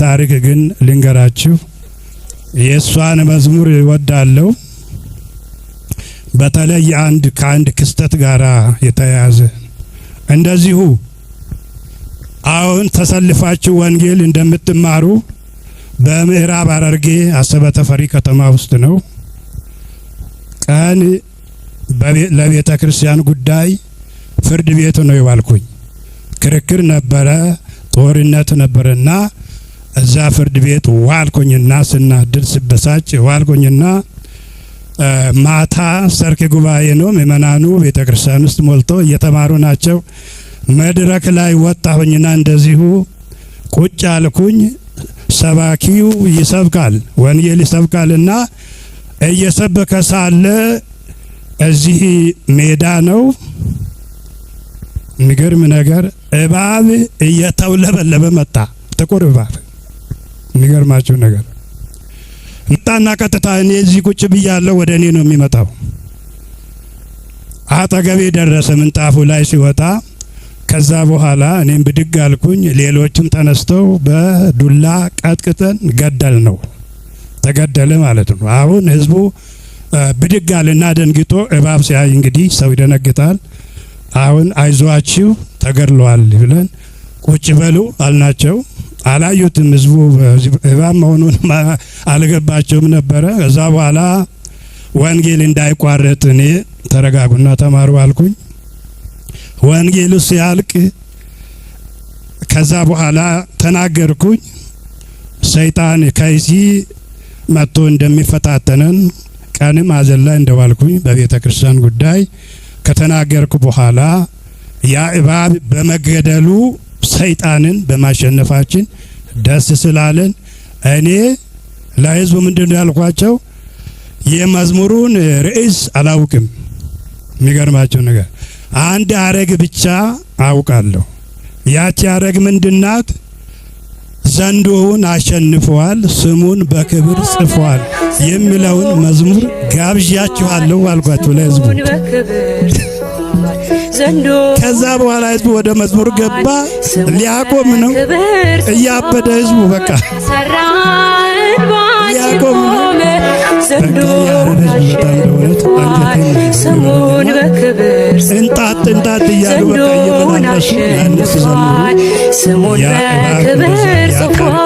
ታሪክ ግን ልንገራችሁ። የሷን መዝሙር ይወዳለው በተለይ ከአንድ ክስተት ጋራ የተያያዘ እንደዚሁ አሁን ተሰልፋችሁ ወንጌል እንደምትማሩ በምዕራብ ሐረርጌ አሰበ ተፈሪ ከተማ ውስጥ ነው። ቀን ለቤተ ክርስቲያን ጉዳይ ፍርድ ቤት ነው የዋልኩኝ። ክርክር ነበረ፣ ጦርነት ነበረና እዛ ፍርድ ቤት ዋልኩኝና ስናድር ስበሳጭ ዋልኩኝና ማታ ሰርክ ጉባኤ ነው። ምእመናኑ ቤተ ክርስቲያን ውስጥ ሞልቶ እየተማሩ ናቸው። መድረክ ላይ ወጣሁኝና እንደዚሁ ቁጭ አልኩኝ። ሰባኪው ይሰብካል፣ ወንጌል ይሰብካልና እየሰበከ ሳለ እዚህ ሜዳ ነው። የሚገርም ነገር እባብ እየተውለበለበ መጣ። ጥቁር እባብ። የሚገርማችሁ ነገር መጣና ቀጥታ እኔ እዚህ ቁጭ ብያለሁ፣ ወደ እኔ ነው የሚመጣው። አጠገቤ ደረሰ ምንጣፉ ላይ ሲወጣ። ከዛ በኋላ እኔም ብድግ አልኩኝ። ሌሎችም ተነስተው በዱላ ቀጥቅጠን ገደል ነው። ተገደለ ማለት ነው። አሁን ህዝቡ ብድግ አለና ደንግጦ እባብ ሲያይ እንግዲህ ሰው ይደነግጣል። አሁን አይዟችሁ ተገድሏል ብለን ቁጭ በሉ አልናቸው። አላዩትም። ህዝቡ እባብ መሆኑን አልገባቸውም ነበረ። ከዛ በኋላ ወንጌል እንዳይቋረጥ እኔ ተረጋጉና ተማሩ አልኩኝ። ወንጌሉ ሲያልቅ ከዛ በኋላ ተናገርኩኝ። ሰይጣን ከዚህ መጥቶ እንደሚፈታተነን ቀንም አዘን ላይ እንደዋልኩኝ በቤተ ክርስቲያን ጉዳይ ከተናገርኩ በኋላ ያ እባብ በመገደሉ ሰይጣንን በማሸነፋችን ደስ ስላለን እኔ ለህዝቡ ምንድነው ያልኳቸው? የመዝሙሩን ርዕስ አላውቅም። የሚገርማቸው ነገር አንድ ሐረግ ብቻ አውቃለሁ። ያቺ ሐረግ ምንድናት? ዘንዶውን አሸንፈዋል፣ ስሙን በክብር ጽፏል የሚለውን መዝሙር ጋብዣችኋለሁ አልኳቸው ለህዝቡ። ከዛ በኋላ ህዝቡ ወደ መዝሙር ገባ። ሊያቆም ነው እያበደ ህዝቡ በቃ ሊያቆም ነው። ስሙን በክብር እንጣጥ እያሉ በቃ እየመላለሱ ያንስ ዘምሩ። ስሙን በክብር ጽፏል